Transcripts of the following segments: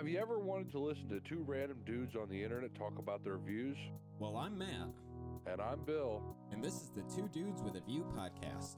Have you ever wanted to listen to two random dudes on the internet talk about their views? Well, I'm Matt. And I'm Bill. And this is the Two Dudes with a View podcast.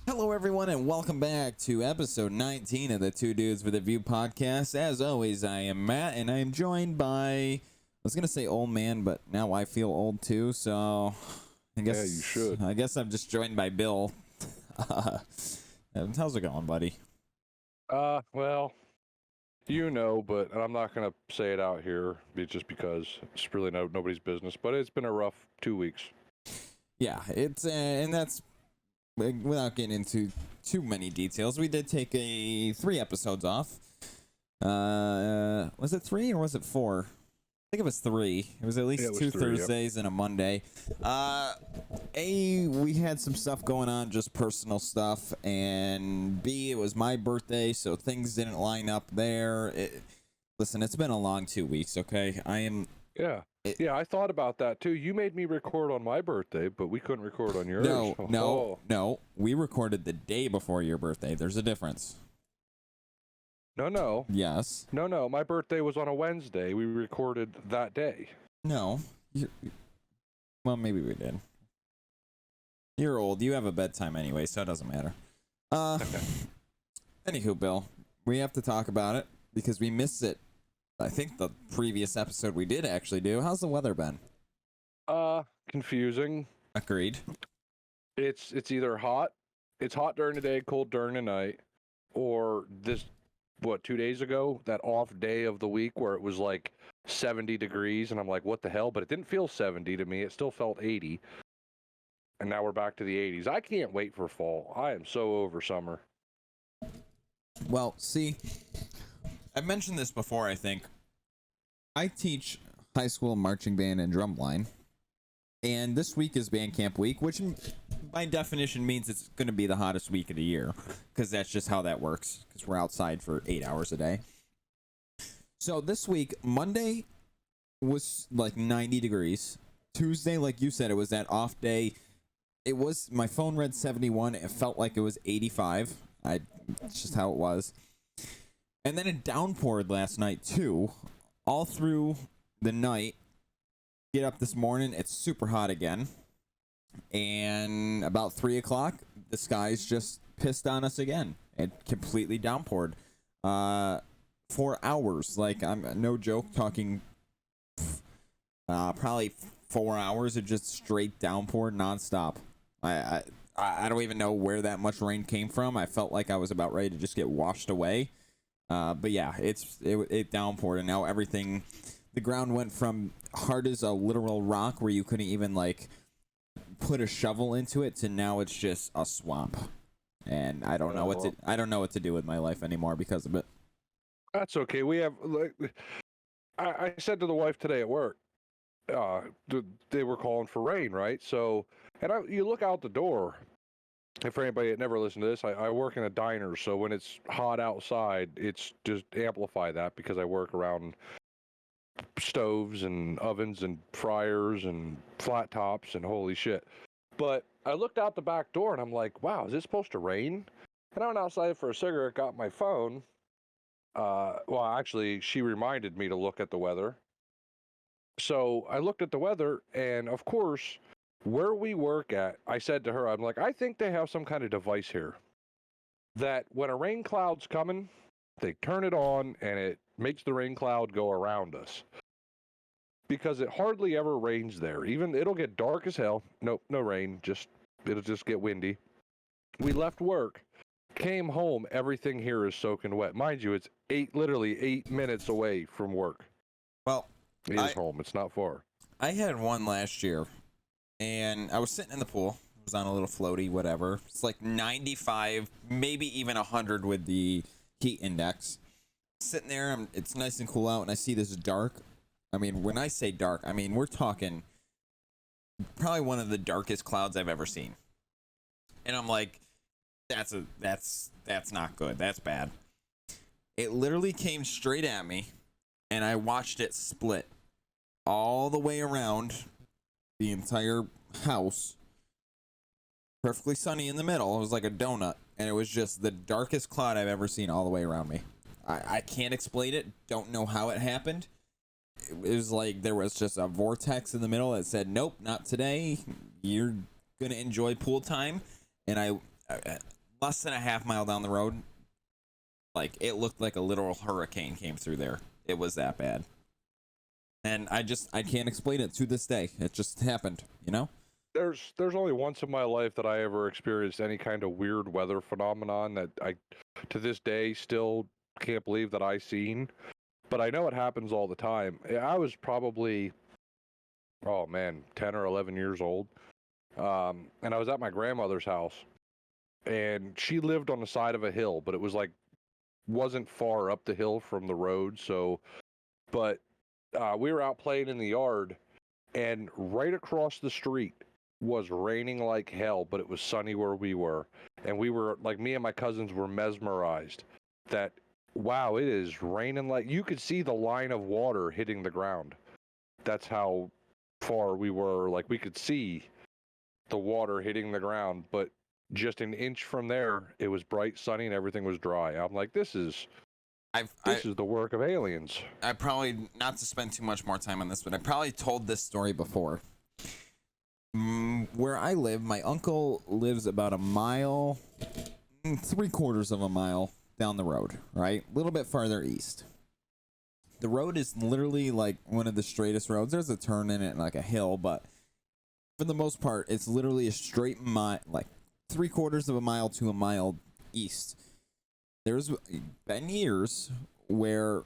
Hello, everyone, and welcome back to episode 19 of the Two Dudes with a View podcast. As always, I am Matt, and I am joined by, I was going to say old man, but now I feel old too, so I guess, yeah, you should. I guess I'm just joined by Bill. How's it going, buddy? Well, you know, but I'm not going to say it out here just because it's really nobody's business, but it's been a rough 2 weeks. Yeah, it's, and that's, without getting into too many details, we did take 3 episodes off. Was it 3 or was it 4? I think it was 3. It was at least two Thursdays and a Monday. A, we had some stuff going on, just personal stuff, and B, it was my birthday, so things didn't line up there. Listen, it's been a long 2 weeks, okay? Yeah, I thought about that too. You made me record on my birthday, but we couldn't record on yours. No. We recorded the day before your birthday. There's a difference. No. Yes. No. My birthday was on a Wednesday. We recorded that day. No. Well, maybe we did. You're old. You have a bedtime anyway, so it doesn't matter. Okay. Anywho, Bill, we have to talk about it because we missed it. I think the previous episode we did actually do. How's the weather been? Confusing. Agreed. It's either hot, it's hot during the day, cold during the night, or 2 days ago, that off day of the week where it was like 70 degrees, and I'm like, what the hell? But it didn't feel 70 to me. It still felt 80. And now we're back to the 80s. I can't wait for fall. I am so over summer. Well, see, I mentioned this before, I think. I teach high school marching band and drumline, and this week is band camp week, which by definition means it's going to be the hottest week of the year, because that's just how that works, because we're outside for 8 hours a day. So this week, Monday was like 90 degrees. Tuesday, like you said, it was that off day. My phone read 71. It felt like it was 85. It's just how it was. And then it downpoured last night, too, all through the night. Get up this morning, it's super hot again. And about 3 o'clock, the skies just pissed on us again. It completely downpoured. 4 hours. Like, I'm no joke talking probably 4 hours. It just straight downpoured nonstop. I don't even know where that much rain came from. I felt like I was about ready to just get washed away. But yeah, it downpoured, and now everything, the ground went from hard as a literal rock where you couldn't even like put a shovel into it to now it's just a swamp, and I don't know what to do with my life anymore because of it. That's okay. We have I said to the wife today at work, they were calling for rain, right? So, and you look out the door. And for anybody that never listened to this, I work in a diner, so when it's hot outside, it's just amplify that because I work around stoves and ovens and fryers and flat tops and holy shit. But I looked out the back door and I'm like, wow, is it supposed to rain? And I went outside for a cigarette, got my phone. Well, actually, she reminded me to look at the weather. So I looked at the weather, and of course, where we work at, I said to her, I'm like, I think they have some kind of device here that when a rain cloud's coming, they turn it on and it makes the rain cloud go around us. Because it hardly ever rains there. Even it'll get dark as hell. Nope, no rain. It'll just get windy. We left work, came home, everything here is soaking wet. Mind you, it's literally 8 minutes away from work. Well, it is home. It's not far. I had one last year. And I was sitting in the pool. It was on a little floaty, whatever. It's like 95, maybe even 100 with the heat index. Sitting there, it's nice and cool out, and I see this dark. I mean, when I say dark, I mean we're talking probably one of the darkest clouds I've ever seen. And I'm like, that's not good. That's bad. It literally came straight at me, and I watched it split all the way around the entire house. Perfectly sunny in the middle. It was like a donut, and it was just the darkest cloud I've ever seen all the way around me. I can't explain it. Don't know how it happened. It was like there was just a vortex in the middle that said, nope, not today. You're going to enjoy pool time. And I less than a half mile down the road, like it looked like a literal hurricane came through there. It was that bad. And I can't explain it to this day. It just happened, you know? There's only once in my life that I ever experienced any kind of weird weather phenomenon that I, to this day, still can't believe that I seen. But I know it happens all the time. I was probably, 10 or 11 years old. And I was at my grandmother's house. And she lived on the side of a hill, but it was like, wasn't far up the hill from the road. So, but we were out playing in the yard, and right across the street was raining like hell, but it was sunny where we were. And we were, like, me and my cousins were mesmerized that, wow, it is raining like, you could see the line of water hitting the ground. That's how far we were. Like, we could see the water hitting the ground, but just an inch from there, it was bright, sunny, and everything was dry. I'm like, this is the work of aliens. I probably, not to spend too much more time on this, but I probably told this story before. Where I live, my uncle lives about a mile, 3/4 of a mile down the road, right? A little bit farther east. The road is literally like one of the straightest roads. There's a turn in it, like a hill, but for the most part, it's literally a straight mile, like 3/4 of a mile to a mile east. There's been years where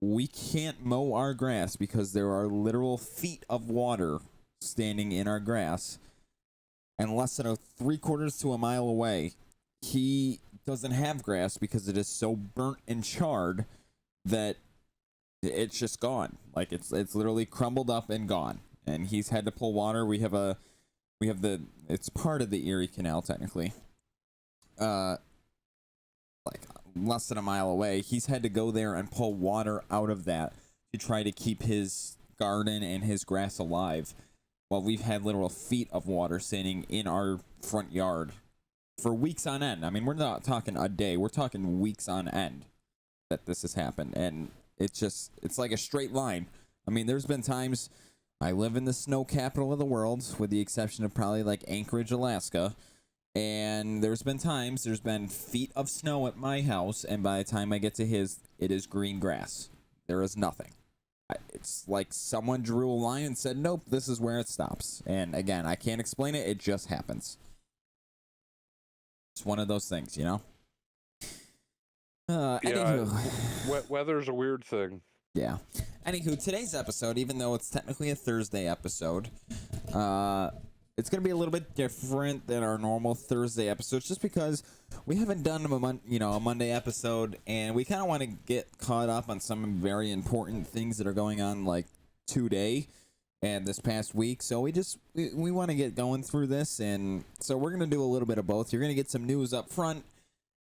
we can't mow our grass because there are literal feet of water standing in our grass. And less than 3/4 to a mile away, he doesn't have grass because it is so burnt and charred that it's just gone. Like it's literally crumbled up and gone. And he's had to pull water. We have it's part of the Erie Canal technically. Like less than a mile away. He's had to go there and pull water out of that to try to keep his garden and his grass alive. While we've had literal feet of water standing in our front yard for weeks on end. I mean, we're not talking a day. We're talking weeks on end that this has happened. And it's like a straight line. I mean, there's been times I live in the snow capital of the world, with the exception of probably like Anchorage, Alaska. And there's been times there's been feet of snow at my house. And by the time I get to his, it is green grass. There is nothing. It's like someone drew a line and said, nope, this is where it stops. And again, I can't explain it. It just happens. It's one of those things, you know? Anywho. Weather's a weird thing. Yeah. Anywho, today's episode, even though it's technically a Thursday episode, it's going to be a little bit different than our normal Thursday episodes, just because we haven't done a Monday episode, and we kind of want to get caught up on some very important things that are going on, like today and this past week. So we want to get going through this, and so we're going to do a little bit of both. You're going to get some news up front,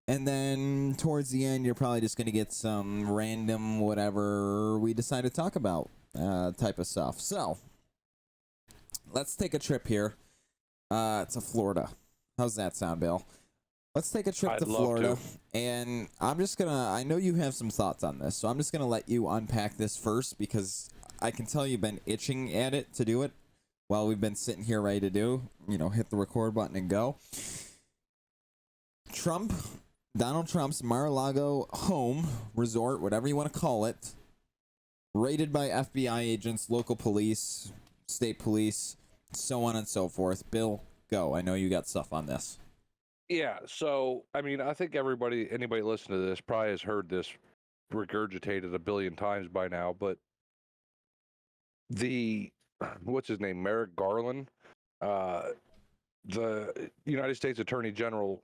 and then towards the end, you're probably just going to get some random whatever we decide to talk about type of stuff. So let's take a trip here to Florida. How's that sound, Bill? Let's take a trip to Florida. And I know you have some thoughts on this, so I'm just going to let you unpack this first, because I can tell you've been itching at it to do it while we've been sitting here ready to hit the record button and go. Donald Trump's Mar-a-Lago home resort, whatever you want to call it, raided by FBI agents, local police, state police, so on and so forth. Bill, go. I know you got stuff on this. Yeah, so, I mean, I think anybody listening to this probably has heard this regurgitated a billion times by now, but what's his name, Merrick Garland, the United States Attorney General,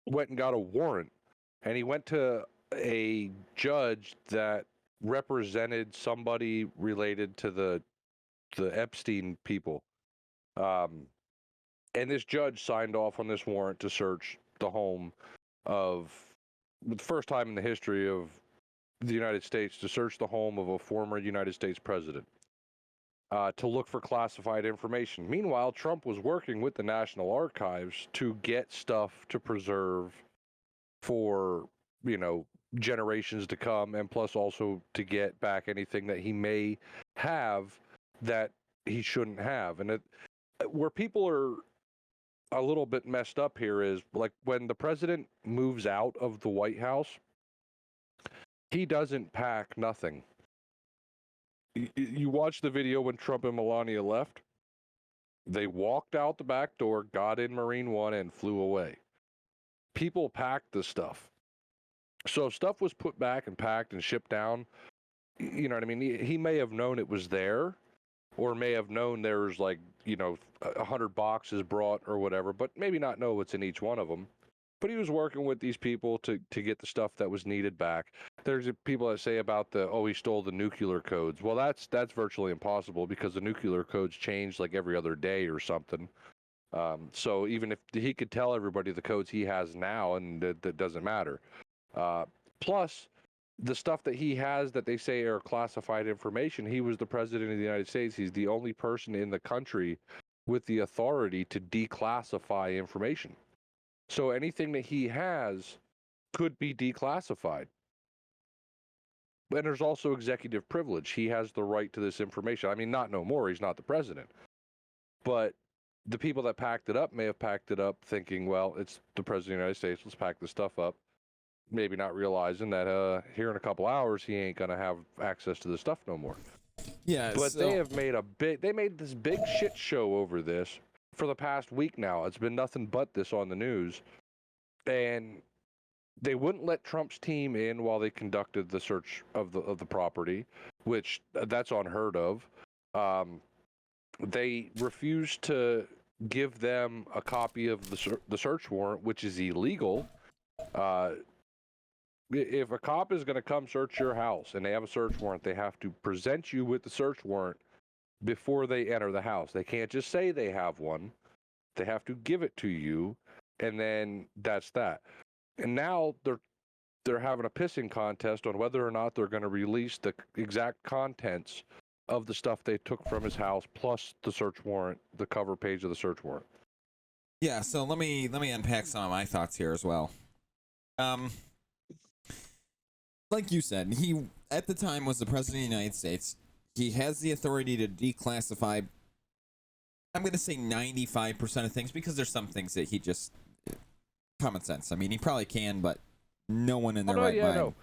went and got a warrant, and he went to a judge that represented somebody related to the Epstein people. And this judge signed off on this warrant to search the home of the first time in the history of the United States to search the home of a former United States president to look for classified information. Meanwhile, Trump was working with the National Archives to get stuff to preserve for, generations to come, and plus also to get back anything that he may have that he shouldn't have. And where people are a little bit messed up here is, like, when the president moves out of the White House, he doesn't pack nothing. You watch the video when Trump and Melania left. They walked out the back door, got in Marine One, and flew away. People packed the stuff. So if stuff was put back and packed and shipped down, you know what I mean? He may have known it was there, or may have known there was 100 boxes brought or whatever, but maybe not know what's in each one of them. But he was working with these people to get the stuff that was needed back. There's people that say about he stole the nuclear codes. Well, that's virtually impossible because the nuclear codes change like every other day or something. So even if he could tell everybody the codes he has now, and that doesn't matter. Plus, the stuff that he has that they say are classified information, he was the president of the United States. He's the only person in the country with the authority to declassify information. So anything that he has could be declassified. And there's also executive privilege. He has the right to this information. I mean, not no more. He's not the president. But the people that packed it up may have packed it up thinking, well, it's the president of the United States. Let's pack this stuff up. Maybe not realizing that here in a couple hours, he ain't going to have access to the stuff no more. Yeah. But they have made they made this big shit show over this for the past week now. It's been nothing but this on the news. And they wouldn't let Trump's team in while they conducted the search of the property, which that's unheard of. They refused to give them a copy of the search warrant, which is illegal. If a cop is going to come search your house and they have a search warrant, they have to present you with the search warrant before they enter the house. They can't just say they have one. They have to give it to you, and then that's that. And now they're having a pissing contest on whether or not they're going to release the exact contents of the stuff they took from his house, plus the search warrant, the cover page of the search warrant. Yeah, so let me unpack some of my thoughts here as well. Like you said, he at the time was the president of the United States. He has the authority to declassify, I'm going to say 95% of things, because there's some things that he just, common sense. I mean, he probably can, but no one in their right mind. No.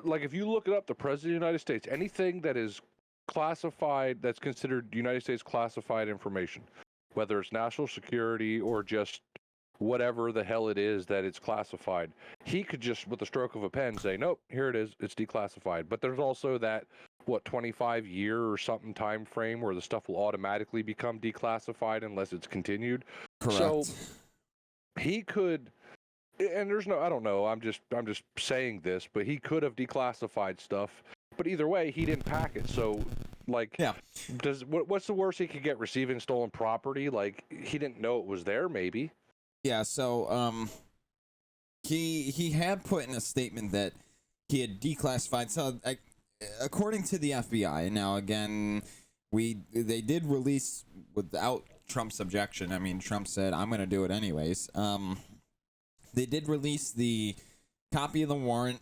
Like, if you look it up, the president of the United States, anything that is classified, that's considered United States classified information, whether it's national security or just whatever the hell it is that it's classified, he could just, with the stroke of a pen, say, nope, here it is, it's declassified. But there's also that, 25-year or something time frame where the stuff will automatically become declassified unless it's continued. Correct. So he could, and there's no, I don't know, I'm just saying this, but he could have declassified stuff. But either way, he didn't pack it. So, yeah. What's the worst he could get? Receiving stolen property? Like, he didn't know it was there, maybe. Yeah, so he had put in a statement that he had declassified. So according to the FBI, now again, they did release without Trump's objection. I mean, Trump said, I'm going to do it anyways. They did release the copy of the warrant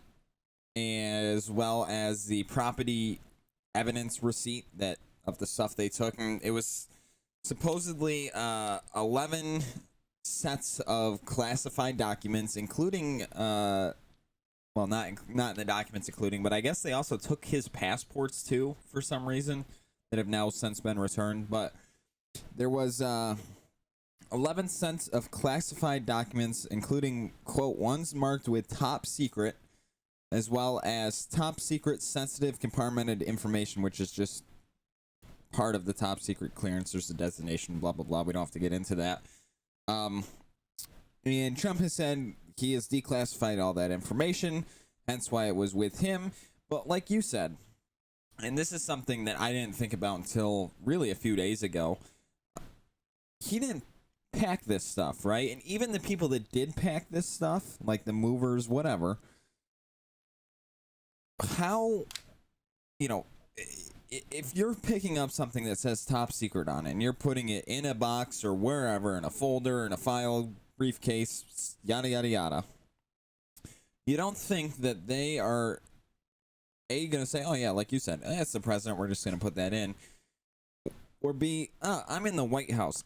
as well as the property evidence receipt of the stuff they took. And it was supposedly 11 sets of classified documents, including not the documents including, but I guess they also took his passports too for some reason that have now since been returned. But there was 11 sets of classified documents, including, quote, ones marked with top secret, as well as top secret sensitive compartmented information, which is just part of the top secret clearance. There's a designation, blah blah blah. We don't have to get into that. And Trump has said he has declassified all that information, hence why it was with him. But like you said, and this is something that I didn't think about until really a few days ago, he didn't pack this stuff, right? And even the people that did pack this stuff, like the movers, whatever, how, you know, if you're picking up something that says top secret on it and you're putting it in a box or wherever, in a folder, in a file, briefcase, yada, yada, yada, you don't think that they are, A, going to say, oh, yeah, like you said, that's the president, we're just going to put that in. Or B, I'm in the White House.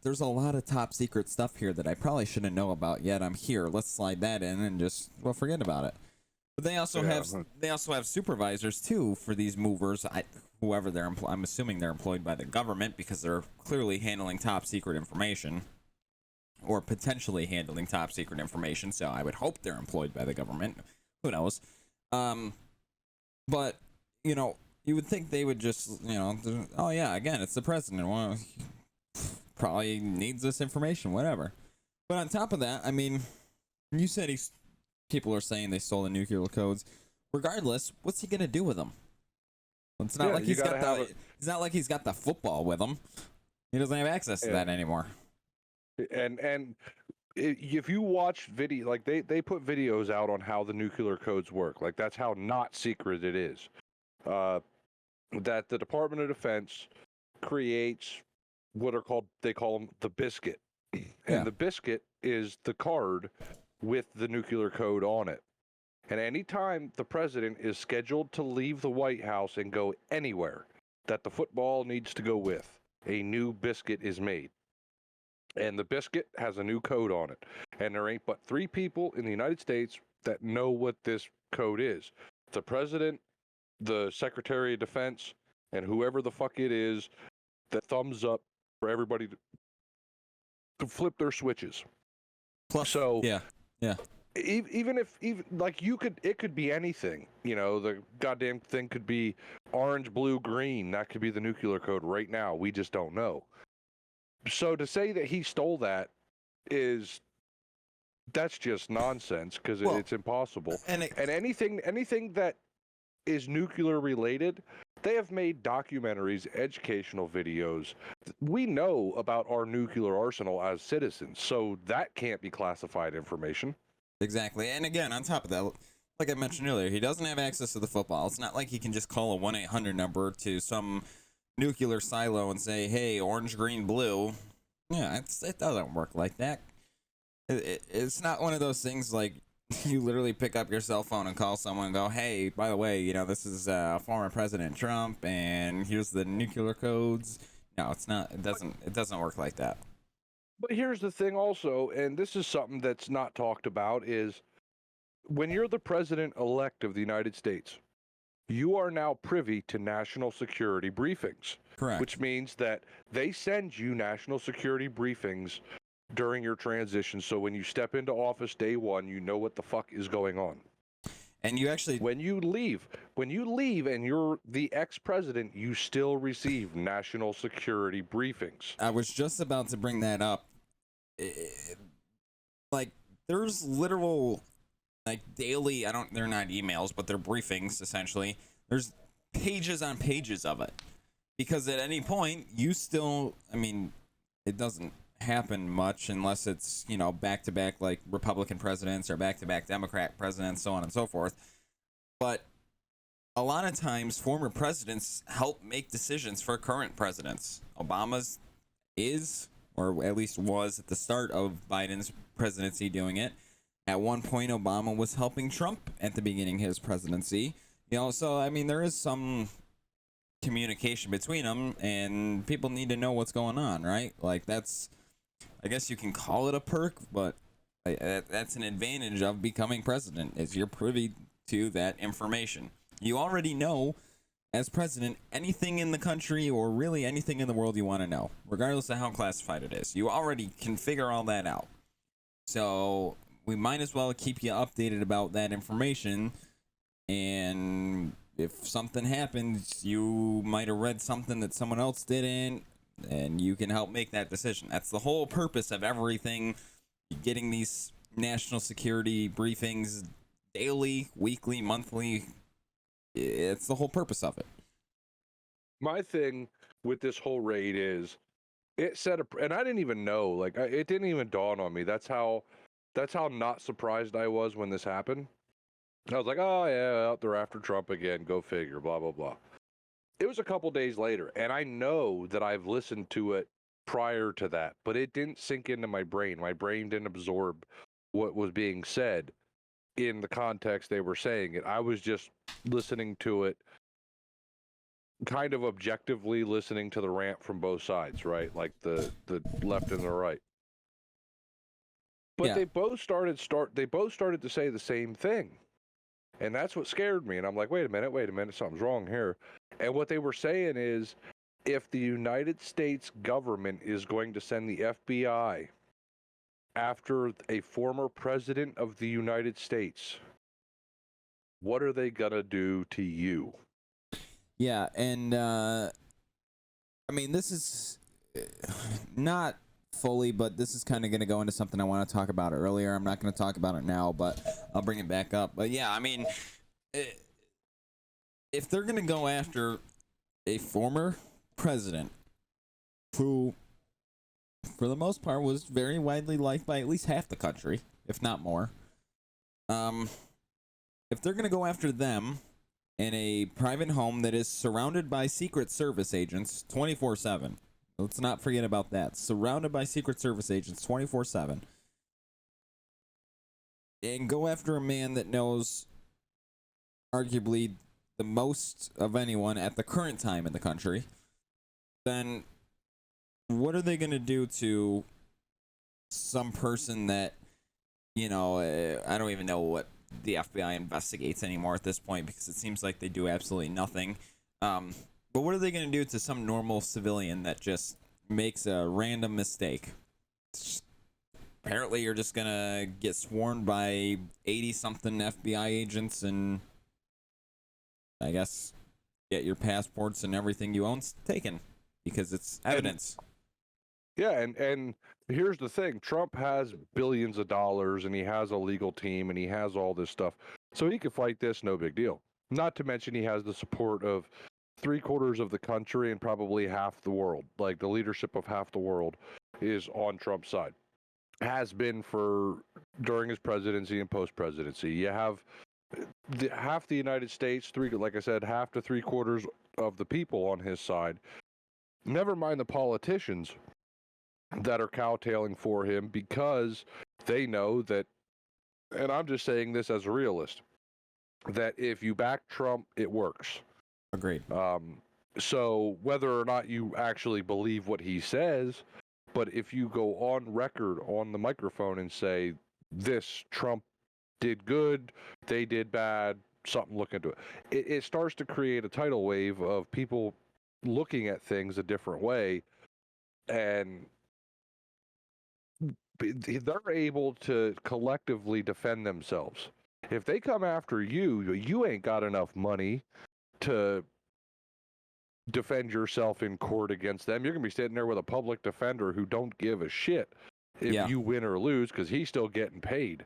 There's a lot of top secret stuff here that I probably shouldn't know about yet. I'm here. Let's slide that in and just, well, forget about it. But they also have supervisors too for these movers. Whoever they're I'm assuming they're employed by the government because they're clearly handling top secret information, or potentially handling top secret information. So I would hope they're employed by the government. Who knows? But you know, you would think they would just, you know, oh yeah, again, it's the president. Well, he probably needs this information, whatever. But on top of that, I mean, you said people are saying they stole the nuclear codes. Regardless, what's he gonna do with them? It's not like it's not like he's got the football with him. He doesn't have access to that anymore. And if you watch video, like they put videos out on how the nuclear codes work. Like that's how not secret it is. That the Department of Defense creates what are called, they call them the biscuit, and the biscuit is the card with the nuclear code on it. And anytime the president is scheduled to leave the White House and go anywhere that the football needs to go with, a new biscuit is made. And the biscuit has a new code on it. And there ain't but 3 people in the United States that know what this code is. The president, the Secretary of Defense, and whoever the fuck it is that thumbs up for everybody to flip their switches. Plus, so yeah. Even like it could be anything. You know, the goddamn thing could be orange, blue, green. That could be the nuclear code right now. We just don't know. So to say that he stole that's just nonsense, because it's impossible. And anything that is nuclear related, they have made documentaries, educational videos. We know about our nuclear arsenal as citizens, so that can't be classified information. Exactly. And again, on top of that, like I mentioned earlier, he doesn't have access to the football. It's not like he can just call a 1-800 number to some nuclear silo and say, hey, orange, green, blue. Yeah, it doesn't work like that. It's not one of those things like you literally pick up your cell phone and call someone and go, hey, by the way, you know, this is former President Trump and here's the nuclear codes. No, it's not. It doesn't work like that. But here's the thing also, and this is something that's not talked about, is when you're the president-elect of the United States, you are now privy to national security briefings. Correct. Which means that they send you national security briefings during your transition, so when you step into office day one, you know what the fuck is going on. And you actually... When you leave and you're the ex-president, you still receive national security briefings. I was just about to bring that up. Like, there's literal, like, daily, they're not emails, but they're briefings, essentially. There's pages on pages of it. Because at any point, you still, I mean, it doesn't happen much unless it's, you know, back-to-back, like, Republican presidents or back-to-back Democrat presidents, so on and so forth. But a lot of times, former presidents help make decisions for current presidents. Obama's is, or at least was at the start of Biden's presidency doing it. At one point, Obama was helping Trump at the beginning of his presidency. You know, so, I mean, there is some communication between them, and people need to know what's going on, right? Like, that's, I guess you can call it a perk, but that's an advantage of becoming president, is you're privy to that information. You already know, as president, anything in the country or really anything in the world you want to know, regardless of how classified it is. You already can figure all that out. So we might as well keep you updated about that information. And if something happens, you might have read something that someone else didn't, and you can help make that decision. That's the whole purpose of everything, getting these national security briefings daily, weekly, monthly. It's the whole purpose of it. My thing with this whole raid is it set a, and I didn't even know, like, it didn't even dawn on me. That's how not surprised I was when this happened. I was like, oh yeah, out there after Trump again, go figure, blah blah blah. It was a couple days later, and I know that I've listened to it prior to that, but it didn't sink into my brain. My brain didn't absorb what was being said in the context they were saying it. I was just listening to it, kind of objectively listening to the rant from both sides, right? Like the left and the right. But they both started to say the same thing. And that's what scared me. And I'm like, wait a minute, something's wrong here. And what they were saying is, if the United States government is going to send the FBI after a former president of the United States, what are they going to do to you? Yeah, and I mean, this is not fully, but this is kind of going to go into something I want to talk about earlier. I'm not going to talk about it now, but I'll bring it back up. But yeah, I mean, if they're going to go after a former president who, for the most part, was very widely liked by at least half the country, if not more, if they're going to go after them in a private home that is surrounded by Secret Service agents 24/7, let's not forget about that. Surrounded by Secret Service agents 24/7. And go after a man that knows arguably the most of anyone at the current time in the country, then what are they going to do to some person that, you know, I don't even know what the FBI investigates anymore at this point, because it seems like they do absolutely nothing. But what are they going to do to some normal civilian that just makes a random mistake? Apparently, you're just going to get sworn by 80-something FBI agents and, I guess, get your passports and everything you own taken because it's evidence. And here's the thing. Trump has billions of dollars, and he has a legal team, and he has all this stuff. So he could fight this, no big deal. Not to mention he has the support of 3/4 of the country and probably half the world. Like, the leadership of half the world is on Trump's side. Has been for during his presidency and post-presidency. You have half the United States, like I said, half to 3/4 of the people on his side. Never mind the politicians that are cowtailing for him, because they know that, and I'm just saying this as a realist, that if you back Trump, it works. Agreed. So whether or not you actually believe what he says, but if you go on record on the microphone and say, this Trump did good, they did bad, something, look into it. It starts to create a tidal wave of people looking at things a different way, and they're able to collectively defend themselves. If they come after you, you ain't got enough money to defend yourself in court against them. You're going to be sitting there with a public defender who don't give a shit if you win or lose, because he's still getting paid.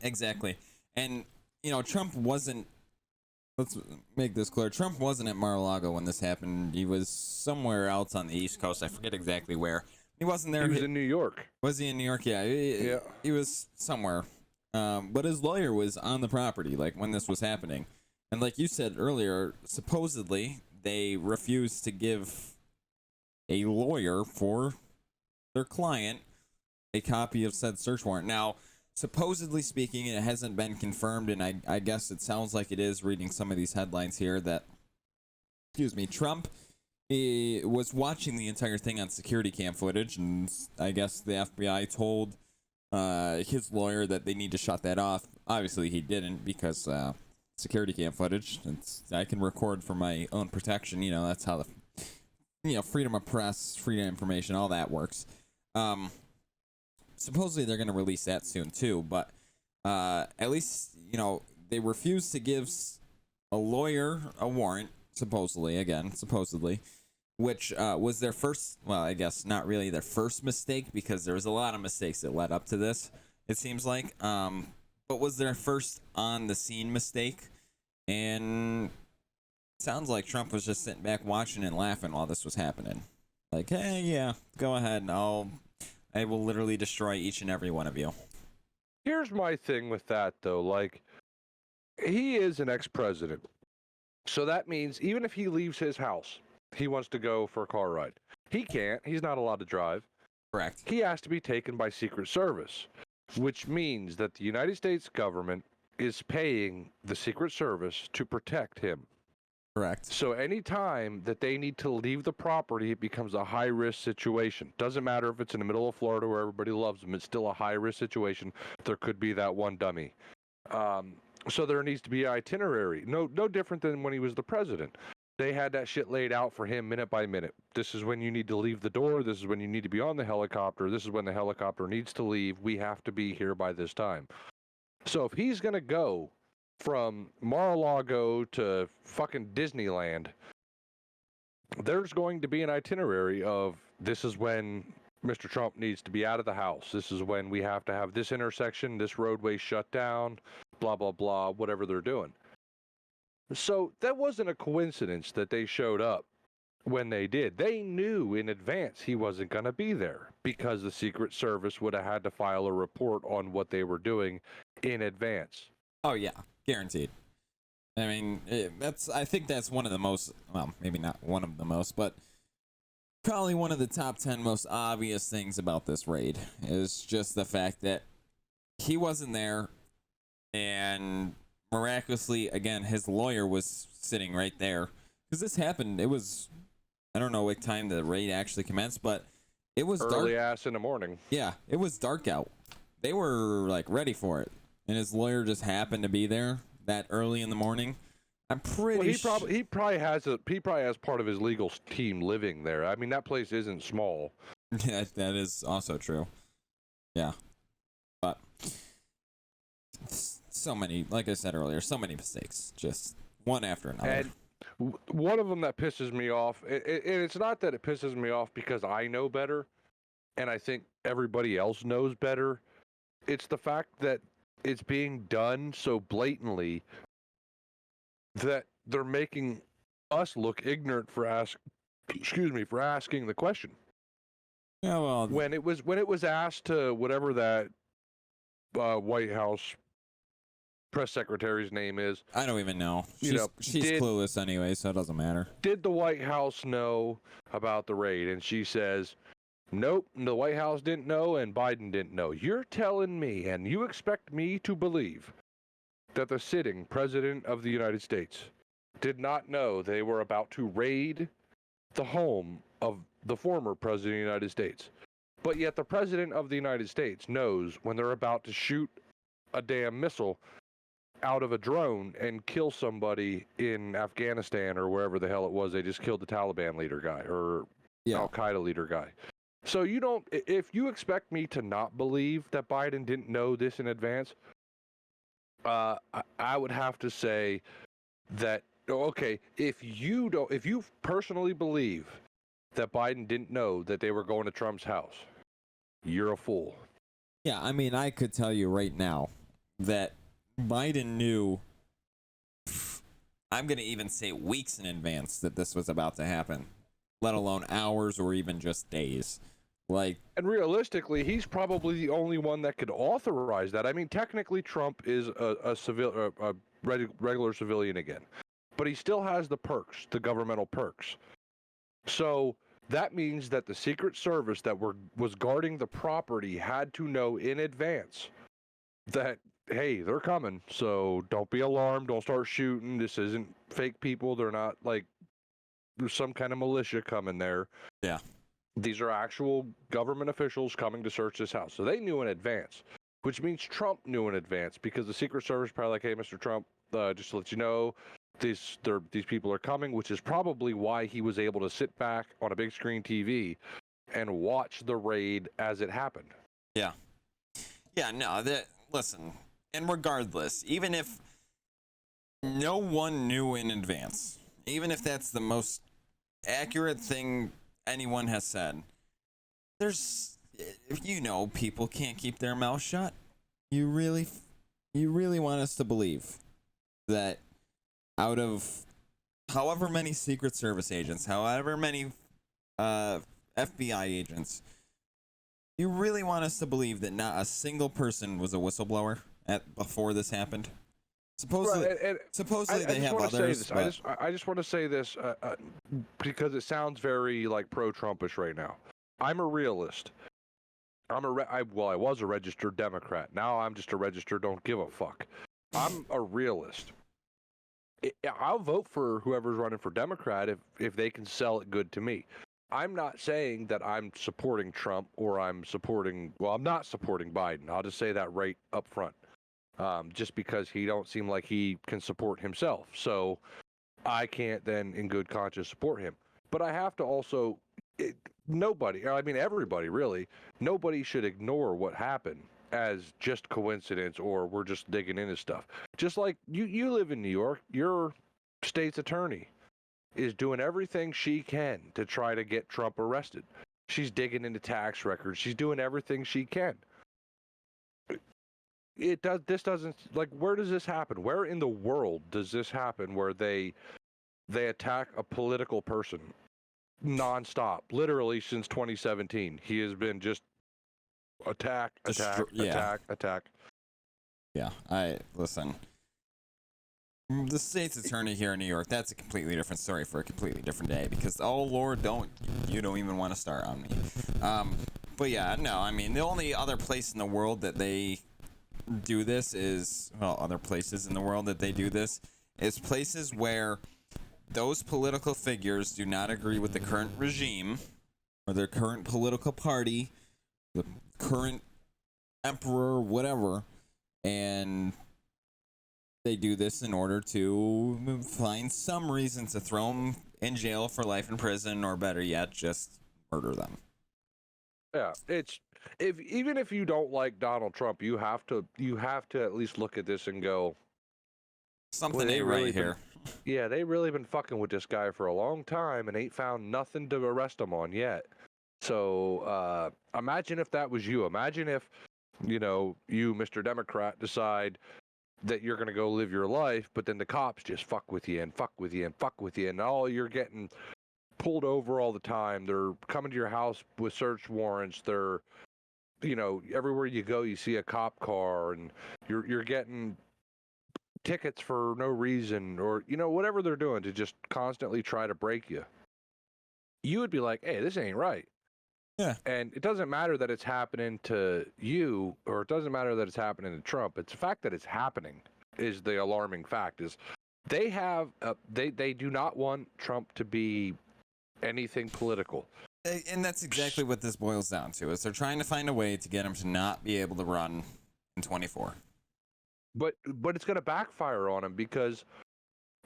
Exactly. And, you know, Trump wasn't, let's make this clear, Trump wasn't at Mar-a-Lago when this happened. He was somewhere else on the East Coast. I forget exactly where. He wasn't there. He was in New York. Was he in New York? Yeah. He was somewhere. But his lawyer was on the property, like, when this was happening. And like you said earlier, supposedly they refused to give a lawyer for their client a copy of said search warrant. Now, supposedly speaking, it hasn't been confirmed, and I guess it sounds like it is, reading some of these headlines here, that, Trump was watching the entire thing on security cam footage, and I guess the FBI told his lawyer that they need to shut that off. Obviously, he didn't, because security cam footage, I can record for my own protection. You know, that's how the freedom of press, freedom of information, all that works. Supposedly they're going to release that soon too, but at least, they refused to give a lawyer a warrant, supposedly, which was their first, well, I guess not really their first mistake, because there was a lot of mistakes that led up to this. it seems like. But was their first on the scene mistake, and sounds like Trump was just sitting back watching and laughing while this was happening. Like, hey, yeah, go ahead. I will literally destroy each and every one of you. Here's my thing with that, though. Like, he is an ex-president. So that means even if he leaves his house, he wants to go for a car ride. He can't. He's not allowed to drive. Correct. He has to be taken by Secret Service, which means that the United States government is paying the Secret Service to protect him. Correct. So anytime that they need to leave the property, it becomes a high-risk situation. Doesn't matter if it's in the middle of Florida where everybody loves them. It's still a high-risk situation. There could be that one dummy. So there needs to be an itinerary. No different than when he was the president. They had that shit laid out for him minute by minute. This is when you need to leave the door. This is when you need to be on the helicopter. This is when the helicopter needs to leave. We have to be here by this time. So if he's going to go from Mar-a-Lago to fucking Disneyland, there's going to be an itinerary of this is when Mr. Trump needs to be out of the house. This is when we have to have this intersection, this roadway shut down, blah, blah, blah, whatever they're doing. So that wasn't a coincidence that they showed up when they did. They knew in advance he wasn't going to be there because the Secret Service would have had to file a report on what they were doing in advance. Oh, yeah. Guaranteed. I mean, I think that's one of the most, well, maybe not one of the most, but probably one of the top 10 most obvious things about this raid is just the fact that he wasn't there, and miraculously, again, his lawyer was sitting right there. Because this happened, it was, I don't know what time the raid actually commenced, but it was early dark. Ass in the morning. Yeah, it was dark out. They were, like, ready for it. And his lawyer just happened to be there that early in the morning. I'm pretty sure he probably has part of his legal team living there. I mean, that place isn't small. Yeah, that is also true. Yeah. But so many, like I said earlier, so many mistakes, just one after another. And one of them that pisses me off, and it's not that it pisses me off because I know better, and I think everybody else knows better. It's the fact that it's being done so blatantly that they're making us look ignorant for asking the question. Yeah, well, when it was asked to whatever that White House press secretary's name is, I don't even know. She's clueless anyway, so it doesn't matter. Did the White House know about the raid? And she says, nope, the White House didn't know and Biden didn't know. You're telling me, and you expect me to believe, that the sitting president of the United States did not know they were about to raid the home of the former president of the United States. But yet the president of the United States knows when they're about to shoot a damn missile out of a drone and kill somebody in Afghanistan or wherever the hell it was. They just killed the Taliban leader guy or Al-Qaeda leader guy. So if you expect me to not believe that Biden didn't know this in advance, I would have to say that, okay, if you personally believe that Biden didn't know that they were going to Trump's house, you're a fool. Yeah, I mean, I could tell you right now that Biden knew, I'm going to even say weeks in advance that this was about to happen, let alone hours or even just days. And realistically, he's probably the only one that could authorize that. I mean, technically, Trump is a regular civilian again, but he still has the perks, the governmental perks. So that means that the Secret Service that was guarding the property had to know in advance that, hey, they're coming, so don't be alarmed, don't start shooting. This isn't fake people. They're not like there's some kind of militia coming there. Yeah. These are actual government officials coming to search this house. So they knew in advance, which means Trump knew in advance because the Secret Service probably like, hey, Mr. Trump, just to let you know, these people are coming, which is probably why he was able to sit back on a big screen TV and watch the raid as it happened. Yeah. Yeah, no, listen, and regardless, even if no one knew in advance, even if that's the most accurate thing anyone has said, people can't keep their mouth shut. You really want us to believe that out of however many Secret Service agents, however many FBI agents, you really want us to believe that not a single person was a whistleblower before this happened? Supposedly, Right, and supposedly they just have want to others. say this. I just want to say this because it sounds very like pro-Trumpish right now. I'm a realist. I was a registered Democrat. Now I'm just a registered don't give a fuck. I'm a realist. I'll vote for whoever's running for Democrat if they can sell it good to me. I'm not saying that I'm supporting Trump or I'm not supporting Biden. I'll just say that right up front. Just because he don't seem like he can support himself. So I can't then in good conscience support him. But I have to also, everybody really, nobody should ignore what happened as just coincidence or we're just digging into stuff. Just like you live in New York, your state's attorney is doing everything she can to try to get Trump arrested. She's digging into tax records. She's doing everything she can. This doesn't, like, where does this happen? Where in the world does this happen where they attack a political person nonstop, literally since 2017? He has been just attack. Yeah, listen. The state's attorney here in New York, that's a completely different story for a completely different day because, oh Lord, you don't even want to start on me. But yeah, no, I mean, the only other place in the world that they do this is, other places in the world that they do this is places where those political figures do not agree with the current regime or their current political party, the current emperor, whatever, and they do this in order to find some reason to throw them in jail for life in prison, or better yet, just murder them. Yeah, even if you don't like Donald Trump, you have to at least look at this and go, something ain't right here. Yeah, they really been fucking with this guy for a long time and ain't found nothing to arrest him on yet. So imagine if that was you. Imagine if, you, Mr. Democrat, decide that you're going to go live your life, but then the cops just fuck with you and fuck with you and fuck with you, and all you're getting pulled over all the time. They're coming to your house with search warrants. They're, everywhere you go, you see a cop car, and you're getting tickets for no reason, or whatever they're doing to just constantly try to break you. You would be like, hey, this ain't right. Yeah. And it doesn't matter that it's happening to you, or it doesn't matter that it's happening to Trump. It's the fact that it's happening is the alarming fact. Is they have they do not want Trump to be anything political. And that's exactly what this boils down to, is they're trying to find a way to get him to not be able to run in 24. But it's going to backfire on him, because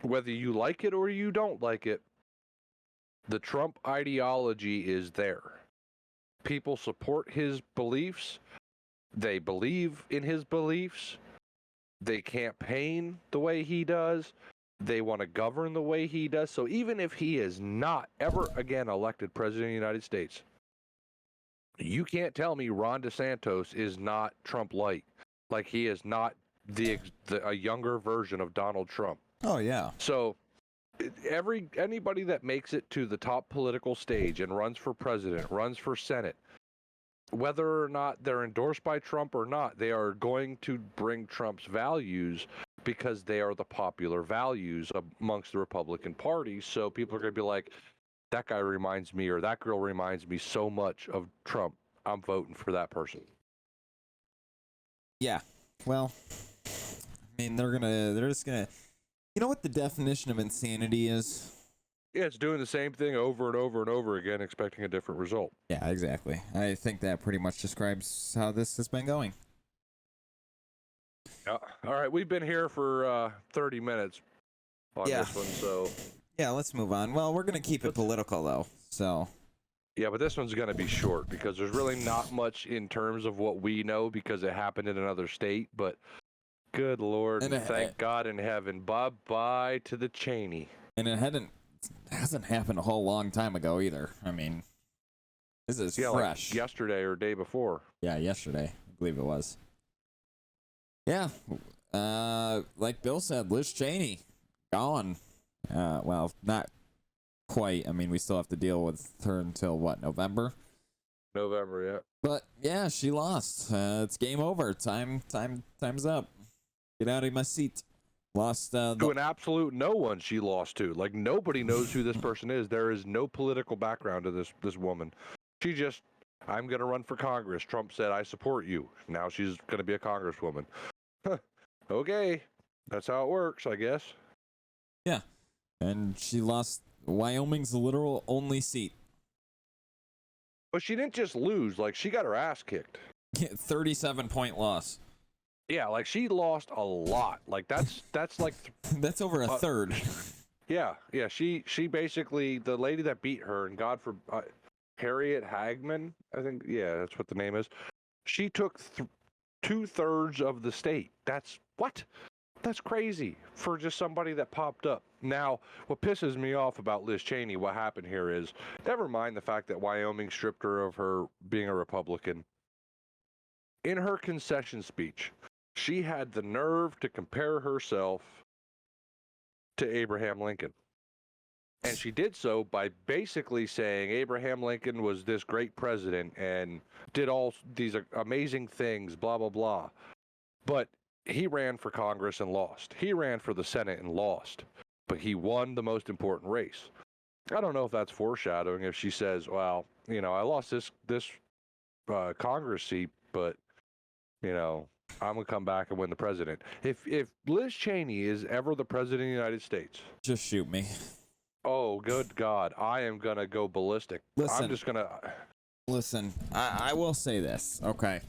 whether you like it or you don't like it, the Trump ideology is there. People support his beliefs. They believe in his beliefs. They campaign the way he does. They want to govern the way he does. So even if he is not ever again elected president of the United States, you can't tell me Ron DeSantis is not Trump-like. Like he is not a younger version of Donald Trump. Oh, yeah. So anybody that makes it to the top political stage and runs for president, runs for Senate, whether or not they're endorsed by Trump or not, they are going to bring Trump's values because they are the popular values amongst the Republican Party. So people are going to be like, that guy reminds me, or that girl reminds me so much of Trump. I'm voting for that person. Yeah. Well, I mean, they're just gonna, you know what the definition of insanity is? Yeah, it's doing the same thing over and over and over again, expecting a different result. Yeah, exactly. I think that pretty much describes how this has been going. Yeah. All right, we've been here for 30 minutes on this one, so... Yeah, let's move on. Well, we're going to keep it political, though, so... Yeah, but this one's going to be short, because there's really not much in terms of what we know, because it happened in another state, but good Lord, thank God in heaven. Bye-bye to the Chaney. And it hasn't happened a whole long time ago, either. I mean, this is fresh. Like yesterday or day before. Yeah, yesterday, I believe it was. Yeah. Like Bill said, Liz Chaney gone. Well, not quite. I mean, we still have to deal with her until what, November? November, yeah. But yeah, she lost. It's game over. Time's up. Get out of my seat. Lost To an absolute no one she lost to. Like, nobody knows who this person is. There is no political background to this woman. She just, I'm going to run for Congress. Trump said, I support you. Now she's going to be a congresswoman. Okay. That's how it works, I guess. Yeah. And she lost Wyoming's literal only seat. But she didn't just lose. Like, she got her ass kicked. 37-point loss. Yeah, like, she lost a lot. Like, that's like... That's over a third. Yeah. She basically, the lady that beat her, and God for Harriet Hagman, I think, yeah, that's what the name is. She took 2/3 of the state. That's what? That's crazy for just somebody that popped up. Now, what pisses me off about Liz Chaney, what happened here is, never mind the fact that Wyoming stripped her of her being a Republican. In her concession speech, she had the nerve to compare herself to Abraham Lincoln. And she did so by basically saying Abraham Lincoln was this great president and did all these amazing things, blah, blah, blah. But he ran for Congress and lost. He ran for the Senate and lost. But he won the most important race. I don't know if that's foreshadowing if she says, well, you know, I lost this Congress seat, but, you know, I'm going to come back and win the president. If Liz Cheney is ever the president of the United States. Just shoot me. Oh, good God. I am going to go ballistic. Listen, I'm just going to... Listen, I will say this, okay?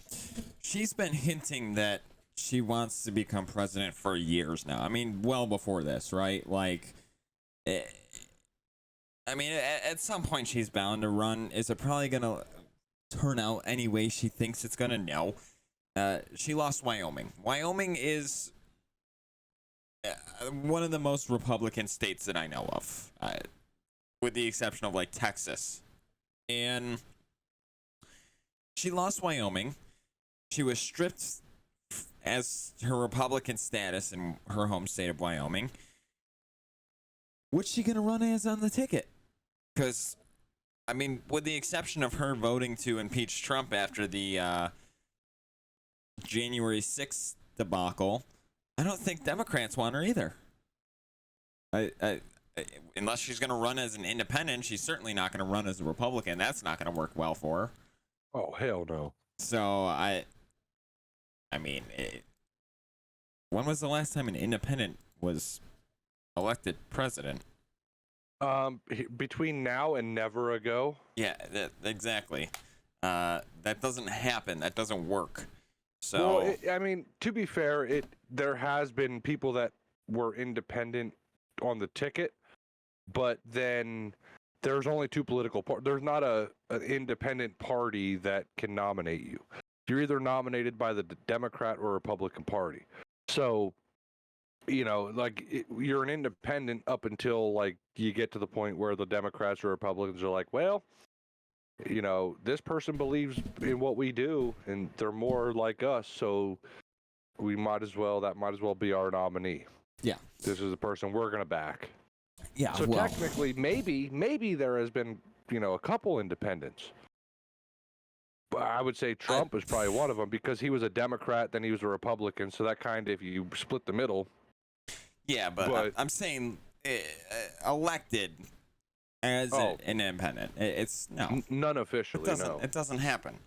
She's been hinting that she wants to become president for years now. I mean, well before this, right? Like, I mean, at some point she's bound to run. Is it probably going to turn out any way she thinks it's going to? No. She lost Wyoming. Wyoming is one of the most Republican states that I know of, with the exception of, like, Texas. And she lost Wyoming. She was stripped as her Republican status in her home state of Wyoming. What's she going to run as on the ticket? Because, I mean, with the exception of her voting to impeach Trump after the January 6th debacle, I don't think Democrats want her either. Unless she's going to run as an independent, she's certainly not going to run as a Republican. That's not going to work well for her. Oh, hell no. So, I mean, when was the last time an independent was elected president? Between now and never ago. Yeah, exactly. That doesn't happen. That doesn't work. So, well, I mean, to be fair, there has been people that were independent on the ticket, but then there's only two political parties. There's not an independent party that can nominate you. You're either nominated by the Democrat or Republican Party. So, you know, like, you're an independent up until, like, you get to the point where the Democrats or Republicans are like, well, you know, this person believes in what we do, and they're more like us, so that might as well be our nominee. Yeah. This is the person we're going to back. Yeah. So technically, maybe there has been, you know, a couple independents. But I would say Trump is probably one of them because he was a Democrat, then he was a Republican, so that kind of, if you split the middle. Yeah, but I'm saying elected as an independent. It's no. None officially, It doesn't happen.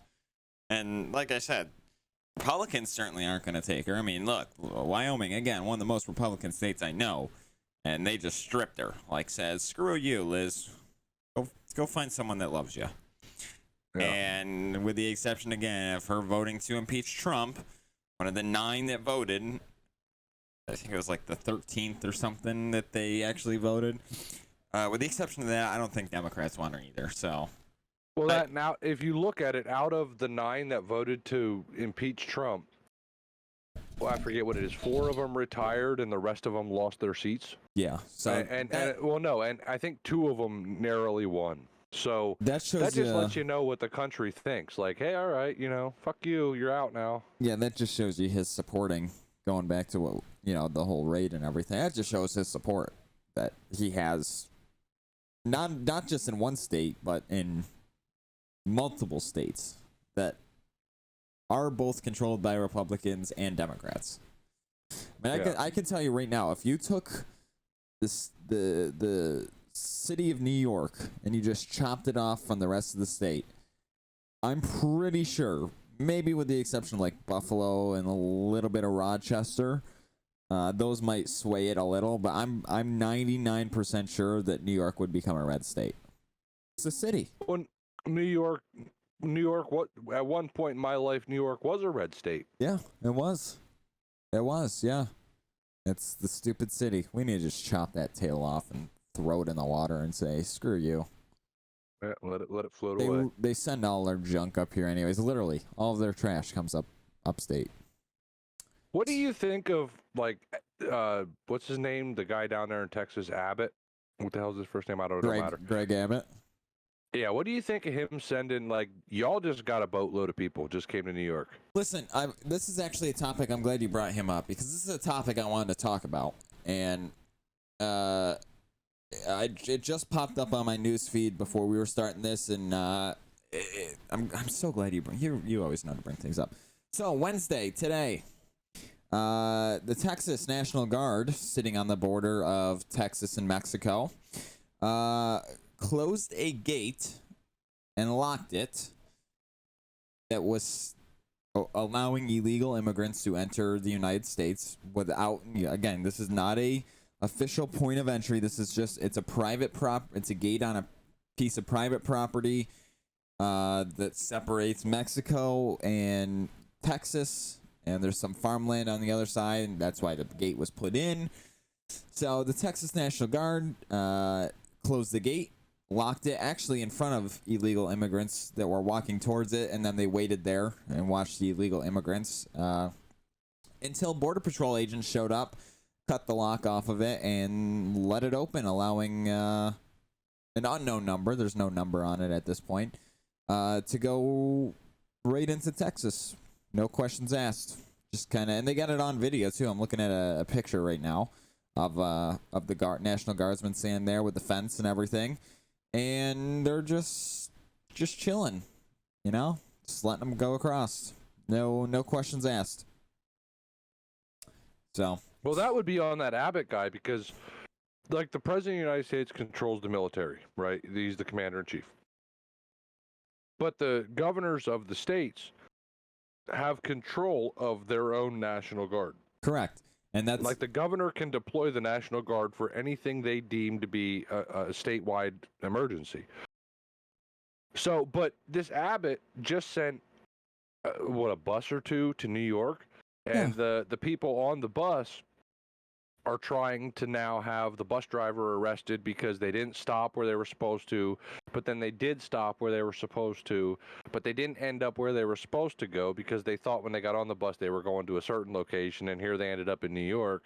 And like I said, Republicans certainly aren't going to take her. I mean, look, Wyoming, again, one of the most Republican states I know, and they just stripped her. Like, says, screw you, Liz. Go find someone that loves you. Yeah. And with the exception, again, of her voting to impeach Trump, one of the 9 that voted, I think it was like the 13th or something that they actually voted. With the exception of that, I don't think Democrats want her either. So, well, now if you look at it, out of the 9 that voted to impeach Trump, well, I forget what it is. 4 of them retired, and the rest of them lost their seats. Yeah. So and I think 2 of them narrowly won. So That shows that just lets you know what the country thinks. Like, hey, all right, fuck you, you're out now. Yeah, that just shows you his supporting, going back to what, the whole raid and everything. That just shows his support that he has, not just in one state, but in multiple states that are both controlled by Republicans and Democrats. I mean, I can tell you right now, if you took the city of New York and you just chopped it off from the rest of the state, I'm pretty sure, maybe with the exception of like Buffalo and a little bit of Rochester, those might sway it a little, but I'm 99% sure that New York would become a red state. It's a city. Well, New York, what at one point in my life, New York was a red state. Yeah, it was. It was, yeah. It's the stupid city. We need to just chop that tail off and throw it in the water and say, screw you. Yeah, let it float away. They send all their junk up here anyways. Literally, all of their trash comes upstate. What do you think of, like, what's his name? The guy down there in Texas, Abbott? What the hell's his first name? I don't know. Greg Abbott? Yeah, what do you think of him sending, like, y'all just got a boatload of people, just came to New York? Listen, this is actually a topic, I'm glad you brought him up, because this is a topic I wanted to talk about, and it just popped up on my news feed before we were starting this, and I'm so glad you always know to bring things up. So, Wednesday, today, the Texas National Guard, sitting on the border of Texas and Mexico, closed a gate and locked it that was allowing illegal immigrants to enter the United States without, again, this is not a official point of entry. This is just, it's a gate on a piece of private property that separates Mexico and Texas, and there's some farmland on the other side, and that's why the gate was put in. So the Texas National Guard closed the gate, locked it actually in front of illegal immigrants that were walking towards it, and then they waited there and watched the illegal immigrants until Border Patrol agents showed up, cut the lock off of it, and let it open, allowing an unknown number, there's no number on it at this point, to go right into Texas. No questions asked. Just kind of, and they got it on video too. I'm looking at a picture right now of the National Guardsmen standing there with the fence and everything. And they're just chilling, just letting them go across. No questions asked. So. Well, that would be on that Abbott guy because, like, the president of the United States controls the military, right? He's the commander in chief. But the governors of the states have control of their own National Guard. Correct. And that's like the governor can deploy the National Guard for anything they deem to be a statewide emergency. So, but this Abbott just sent a bus or two to New York, and the people on the bus are trying to now have the bus driver arrested because they didn't stop where they were supposed to, but then they did stop where they were supposed to, but they didn't end up where they were supposed to go because they thought when they got on the bus they were going to a certain location, and here they ended up in New York.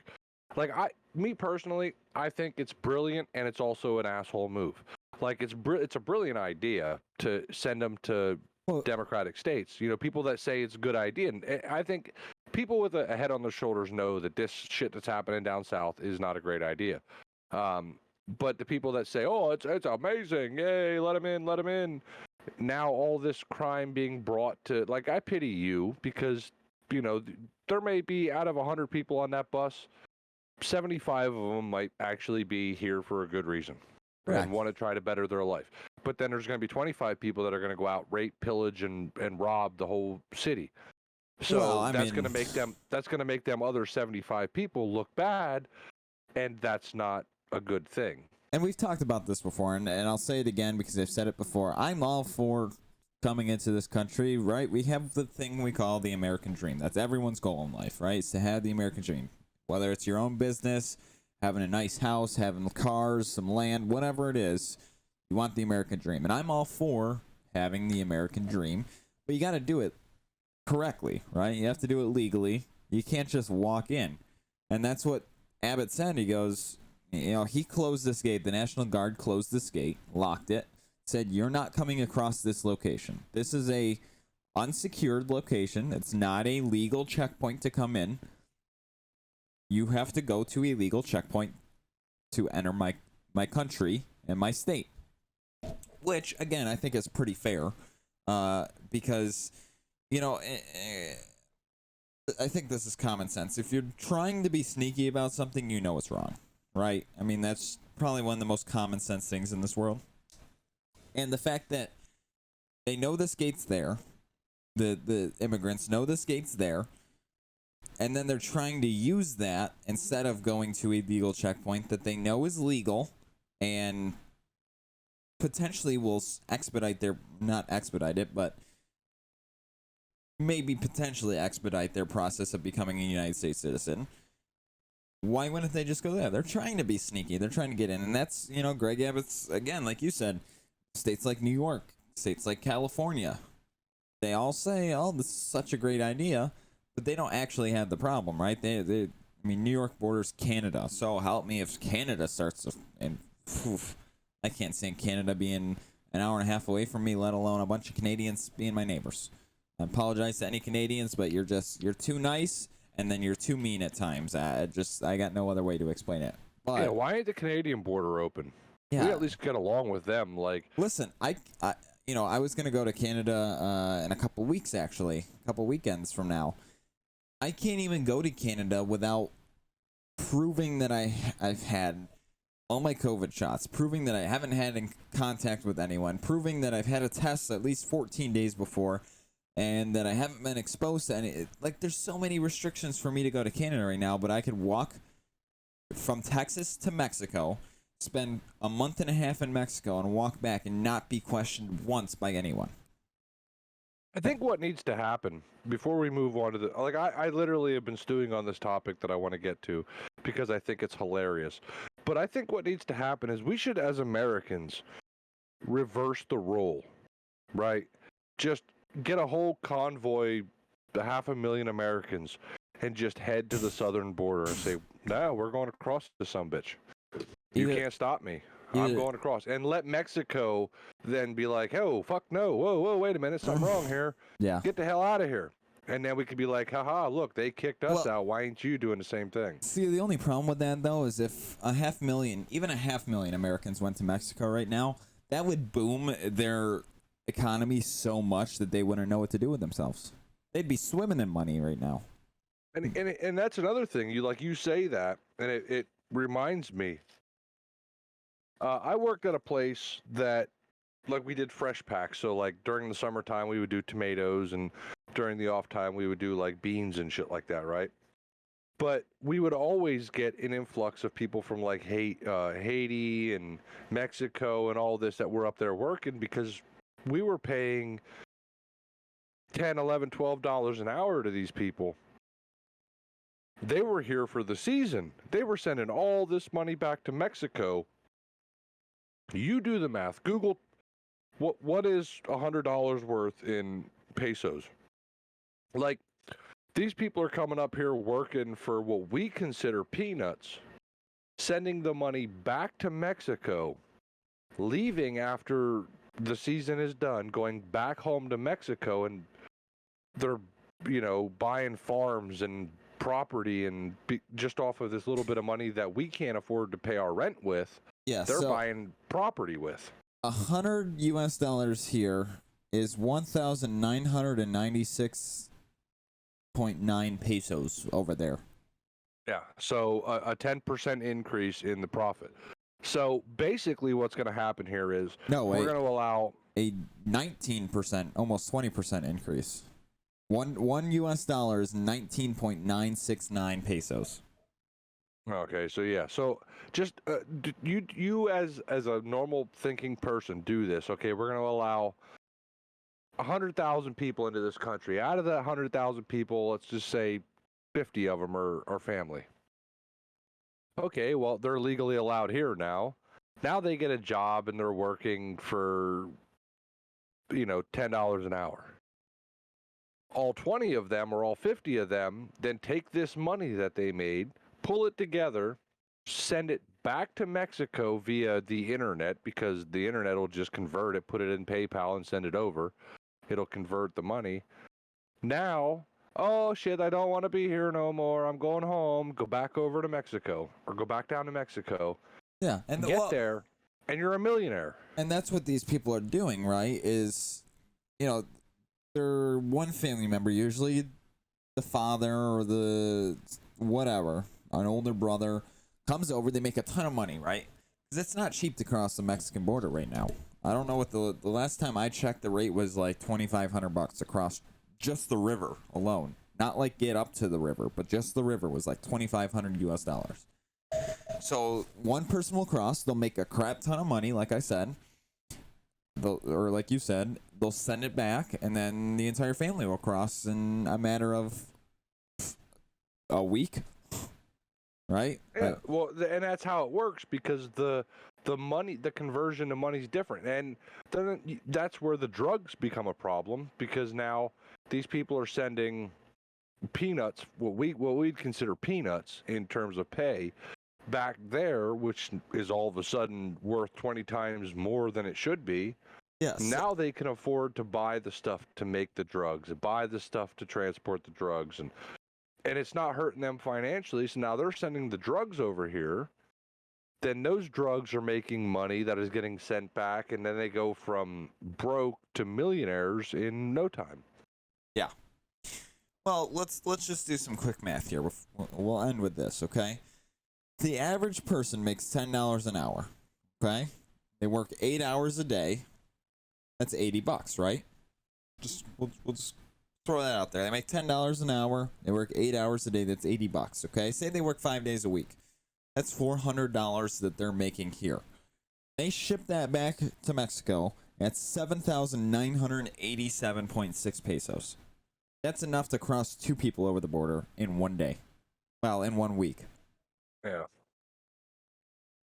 Like, me personally, I think it's brilliant, and it's also an asshole move. Like, it's a brilliant idea to send them to Democratic states. People that say it's a good idea, and I think people with a head on their shoulders know that this shit that's happening down south is not a great idea. But the people that say, oh, it's amazing, yay, let them in. Now all this crime being brought to, like, I pity you because, there may be out of 100 people on that bus, 75 of them might actually be here for a good reason. Correct. And want to try to better their life. But then there's going to be 25 people that are going to go out, rape, pillage, and rob the whole city. So that's going to make them other 75 people look bad, and that's not a good thing. And we've talked about this before, and I'll say it again because I've said it before. I'm all for coming into this country, right? We have the thing we call the American dream. That's everyone's goal in life, right? It's to have the American dream. Whether it's your own business, having a nice house, having cars, some land, whatever it is, you want the American dream. And I'm all for having the American dream, but you got to do it correctly, right? You have to do it legally. You can't just walk in. And that's what Abbott said. He goes, he closed this gate. The National Guard closed this gate, locked it, said, you're not coming across this location. This is a unsecured location. It's not a legal checkpoint to come in. You have to go to a legal checkpoint to enter my country and my state. Which, again, I think is pretty fair. Because, you know, I think this is common sense. If you're trying to be sneaky about something, you know it's wrong, right? I mean, that's probably one of the most common sense things in this world. And the fact that they know this gate's there, the immigrants know this gate's there, and then they're trying to use that instead of going to a legal checkpoint that they know is legal and potentially will expedite their, not expedite it, but maybe potentially expedite their process of becoming a United States citizen. Why wouldn't they just go there? They're trying to be sneaky. They're trying to get in. And that's, you know, Greg Abbott's, again, like you said, states like New York, states like California, they all say, oh, this is such a great idea, but they don't actually have the problem, right? I mean, New York borders Canada. So help me if Canada starts to, and I can't stand Canada being an hour and a half away from me, let alone a bunch of Canadians being my neighbors. I apologize to any Canadians, but you're too nice, and then you're too mean at times. I got no other way to explain it. But, yeah, why ain't the Canadian border open? Yeah. We at least get along with them. Like, listen, I was gonna go to Canada in a couple weeks, actually, a couple weekends from now. I can't even go to Canada without proving that I've had all my COVID shots, proving that I haven't had in contact with anyone, proving that I've had a test at least 14 days before, and that I haven't been exposed to any. Like, there's so many restrictions for me to go to Canada right now, but I could walk from Texas to Mexico, spend a month and a half in Mexico, and walk back and not be questioned once by anyone. I think what needs to happen before we move on to the, like, I literally have been stewing on this topic that I want to get to because I think it's hilarious. But I think what needs to happen is we should, as Americans, reverse the role, right? Just get a whole convoy, 500,000 Americans, and just head to the southern border and say, no, we're going across the sumbitch. You can't stop me. I'm going across. And let Mexico then be like, oh, fuck no. Whoa, wait a minute. Something wrong here. Yeah. Get the hell out of here. And then we could be like, haha, look, they kicked us out. Why ain't you doing the same thing? See, the only problem with that, though, is if even a 500,000 Americans went to Mexico right now, that would boom their economy so much that they wouldn't know what to do with themselves. They'd be swimming in money right now. And that's another thing. You say that, and it reminds me. I worked at a place that, like, we did fresh packs. So, like, during the summertime, we would do tomatoes, and during the off time, we would do, like, beans and shit like that, right? But we would always get an influx of people from, like, Haiti and Mexico and all this that were up there working because we were paying $10, $11, $12 an hour to these people. They were here for the season. They were sending all this money back to Mexico. You do the math. Google what is $100 worth in pesos. Like, these people are coming up here working for what we consider peanuts, sending the money back to Mexico, leaving after the season is done, going back home to Mexico, and they're, buying farms and property and just off of this little bit of money that we can't afford to pay our rent with. Yeah, they're buying property with. $100 here is 1,996.9 pesos over there. Yeah, so a 10% increase in the profit. So basically, what's going to happen here is we're going to allow a 19%, almost 20% increase. One US dollar is 19.969 pesos. Okay, so yeah, so just you as a normal thinking person do this. Okay, we're going to allow 100,000 people into this country. Out of that 100,000 people, let's just say 50 of them are family. Okay, well, they're legally allowed here now. Now they get a job and they're working for, $10 an hour. All 20 of them or all 50 of them then take this money that they made, pull it together, send it back to Mexico via the internet, because the internet will just convert it, put it in PayPal, and send it over. It'll convert the money. Now, oh shit, I don't want to be here no more. I'm going home. Go back over to Mexico, or go back down to Mexico. Yeah, and get there, and you're a millionaire. And that's what these people are doing, right? Is, they're one family member, usually the father or the whatever, an older brother, comes over. They make a ton of money, right? Because it's not cheap to cross the Mexican border right now. I don't know what the last time I checked, the rate was like $2,500 across just the river alone. Not like get up to the river, but just the river was like $2,500 US. So one person will cross. They'll make a crap ton of money, like I said. Or like you said, they'll send it back, and then the entire family will cross in a matter of a week, right? Yeah, well, and that's how it works, because the money, the conversion to money is different, and then that's where the drugs become a problem, because now these people are sending peanuts, what we'd consider peanuts in terms of pay, back there, which is all of a sudden worth 20 times more than it should be. Yes. Now they can afford to buy the stuff to make the drugs, and buy the stuff to transport the drugs, and it's not hurting them financially. So now they're sending the drugs over here. Then those drugs are making money that is getting sent back, and then they go from broke to millionaires in no time. Yeah. Well, let's just do some quick math here. We'll end with this, okay? The average person makes $10 an hour, okay? They work 8 hours a day. That's $80, right? We'll just throw that out there. They make $10 an hour. They work 8 hours a day. That's $80, okay? Say they work 5 days a week. That's $400 that they're making here. They ship that back to Mexico. That's 7,987.6 pesos. That's enough to cross 2 people over the border in 1 day. Well, in 1 week. Yeah.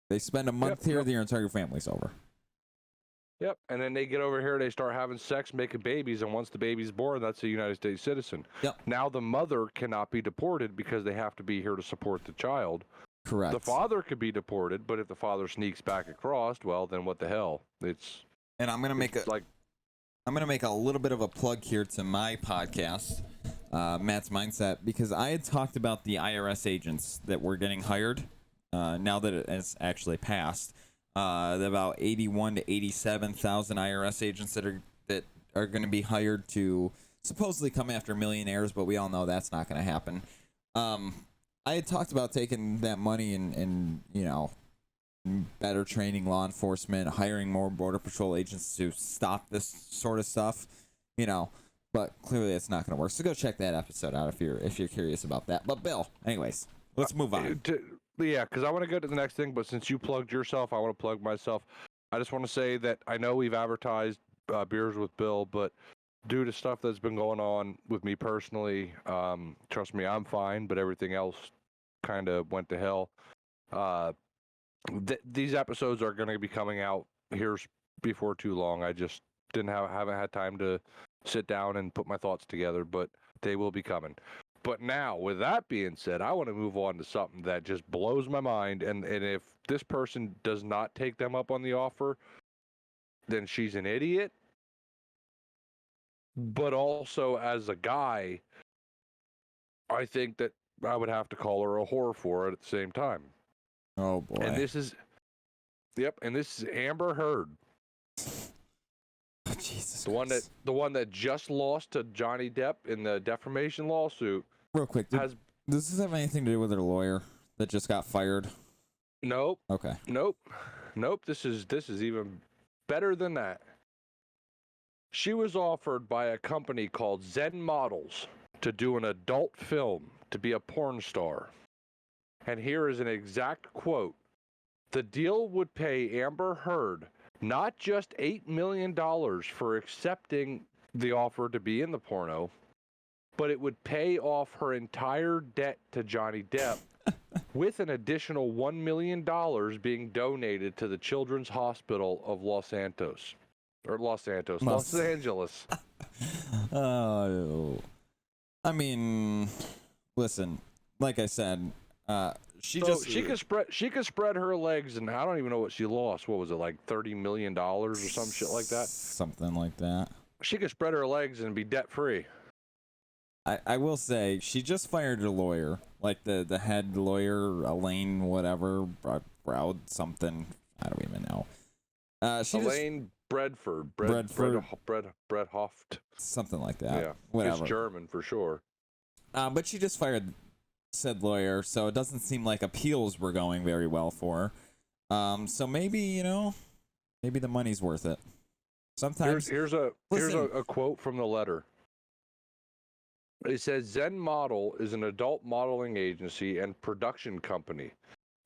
They spend a month here, their entire family's over. Yep, and then they get over here, they start having sex, making babies, and once the baby's born, that's a United States citizen. Yep. Now the mother cannot be deported because they have to be here to support the child. Correct. The father could be deported, but if the father sneaks back across, well, then what the hell? And I'm gonna make a little bit of a plug here to my podcast, Matt's Mindset, because I had talked about the IRS agents that were getting hired. Now that it has actually passed, about 81 to 87,000 IRS agents that are going to be hired to supposedly come after millionaires, but we all know that's not going to happen. I had talked about taking that money and better training law enforcement, hiring more Border Patrol agents to stop this sort of stuff, but clearly it's not going to work. So go check that episode out if you're curious about that. But Bill, anyways, let's move on. Yeah, because I want to go to the next thing, but since you plugged yourself, I want to plug myself. I just want to say that I know we've advertised Beers with Bill, but due to stuff that's been going on with me personally, trust me, I'm fine, but everything else kind of went to hell. These episodes are going to be coming out here before too long. I just haven't had time to sit down and put my thoughts together, but they will be coming. But now, with that being said, I want to move on to something that just blows my mind. And if this person does not take them up on the offer, then she's an idiot. But also, as a guy, I think that I would have to call her a whore for it at the same time. Oh, boy. And this is Amber Heard. Oh, Jesus the Christ. one that just lost to Johnny Depp in the defamation lawsuit. Real quick, does this have anything to do with her lawyer that just got fired? Nope. Okay. Nope. This is even better than that. She was offered by a company called Zen Models to do an adult film, to be a porn star. And here is an exact quote. The deal would pay Amber Heard not just $8 million for accepting the offer to be in the porno, but it would pay off her entire debt to Johnny Depp with an additional $1 million being donated to the Children's Hospital of Los Angeles. Oh, I mean, listen, like I said, She so just she could spread her legs, and I don't even know what she lost. What was it, like $30 million or some shit like that? Something like that. She could spread her legs and be debt free. I will say she just fired a lawyer, like the head lawyer, Elaine whatever, Brown something. I don't even know. Elaine Bredford, Bredhoft, something like that. Yeah, whatever. She's German for sure. But she just fired said lawyer, so it doesn't seem like appeals were going very well for her. So maybe maybe the money's worth it. Sometimes here's a quote from the letter. It says Zen Model is an adult modeling agency and production company.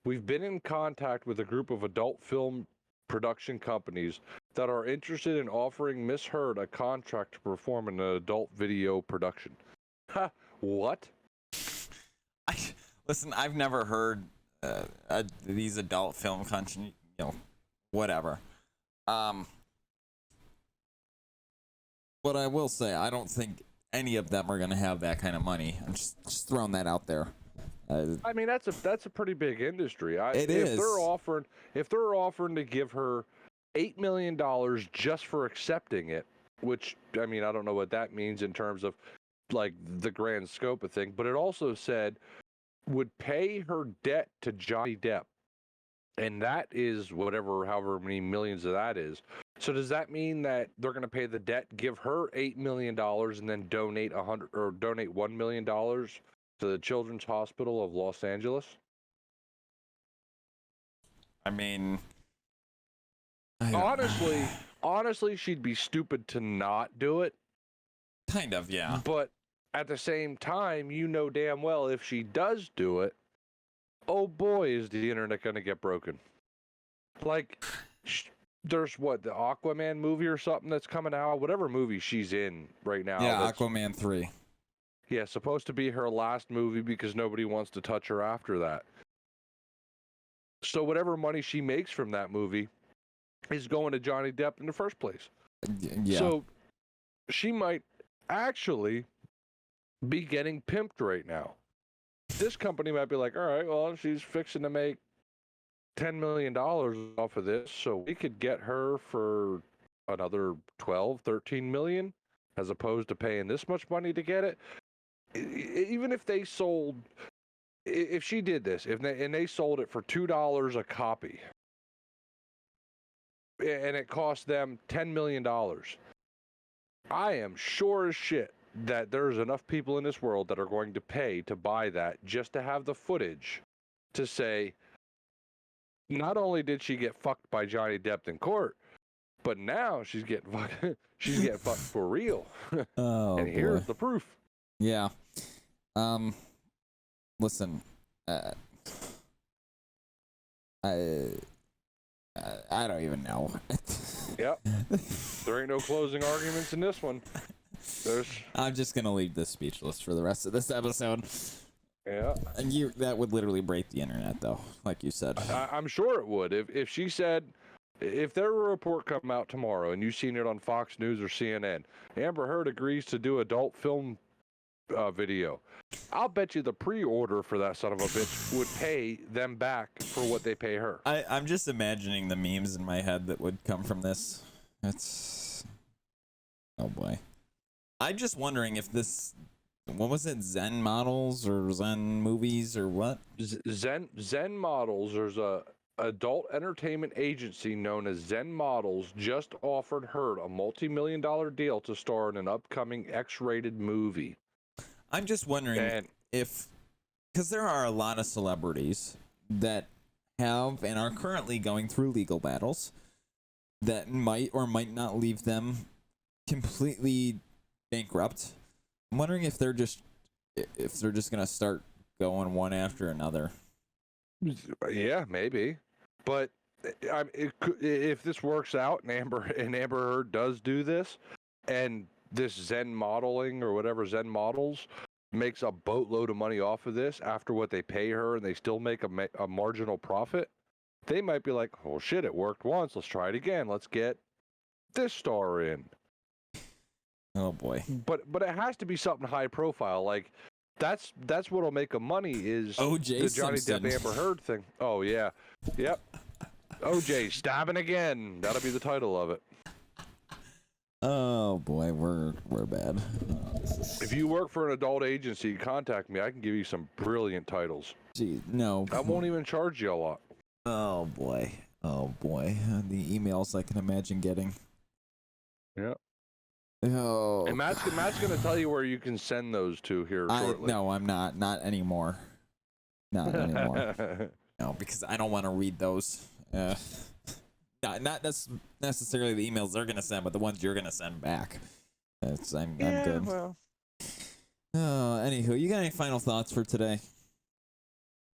We've been in contact with a group of adult film production companies that are interested in offering Miss Heard a contract to perform in an adult video production. Ha! What? Listen, I've never heard these adult film companies, whatever. But I will say, I don't think any of them are going to have that kind of money. I'm just throwing that out there. I mean, that's a pretty big industry. It is. If they're offering to give her $8 million just for accepting it, which, I mean, I don't know what that means in terms of like the grand scope of thing, but it also said would pay her debt to Johnny Depp. And that is however many millions of that is. So does that mean that they're going to pay the debt, give her $8 million, and then donate $1 million to the Children's Hospital of Los Angeles? I mean, honestly, she'd be stupid to not do it. Kind of, yeah. But at the same time, you know damn well if she does do it, oh boy, is the internet going to get broken. Like, there's the Aquaman movie or something that's coming out, whatever movie she's in right now. Yeah, Aquaman 3. Yeah, supposed to be her last movie because nobody wants to touch her after that. So whatever money she makes from that movie is going to Johnny Depp in the first place. Yeah. So she might actually be getting pimped right now. This company might be like, all right, well, she's fixing to make $10 million off of this, so we could get her for another 12, 13 million, as opposed to paying this much money to get it. Even if they sold, if she did this, and they sold it for $2 a copy, and it cost them $10 million, I am sure as shit that there's enough people in this world that are going to pay to buy that just to have the footage to say, not only did she get fucked by Johnny Depp in court, but now she's getting fucked for real. Oh, and here's the proof. Yeah. Listen, I don't even know. Yep. There ain't no closing arguments in this one. I'm just gonna leave this speechless for the rest of this episode. Yeah. And that would literally break the internet, though, like you said. I'm sure it would. If she said, if there were a report come out tomorrow and you've seen it on Fox News or CNN, Amber Heard agrees to do adult film video, I'll bet you the pre-order for that son of a bitch would pay them back for what they pay her. I'm just imagining the memes in my head that would come from this. Oh boy. I'm just wondering if this, what was it, Zen Models or Zen Movies or what? Zen Models, there's a adult entertainment agency known as Zen Models just offered Heard a multi-million-dollar deal to star in an upcoming X-rated movie. I'm just wondering if, because there are a lot of celebrities that have and are currently going through legal battles that might or might not leave them completely bankrupt. I'm wondering if they're just gonna start going one after another. Yeah, maybe. But if this works out and Amber Heard does do this, and this Zen Modeling or whatever Zen Models makes a boatload of money off of this after what they pay her, and they still make a marginal profit, they might be like, oh shit, it worked once, let's try it again, let's get this star in. Oh boy. But it has to be something high profile. Like, that's what'll make them money is O.J. the Johnny Simpson. Depp Amber Heard thing. Oh yeah, yep. OJ stabbing again. That'll be the title of it. Oh boy, we're bad. If you work for an adult agency, contact me. I can give you some brilliant titles. Gee, no. I won't even charge you a lot. Oh boy. The emails I can imagine getting. Yeah. Oh. And Matt's gonna tell you where you can send those to here shortly. No, I'm not. Not anymore. Not anymore. No, because I don't want to read those. Not necessarily the emails they're gonna send, but the ones you're gonna send back. I'm good. Well. Anywho, you got any final thoughts for today?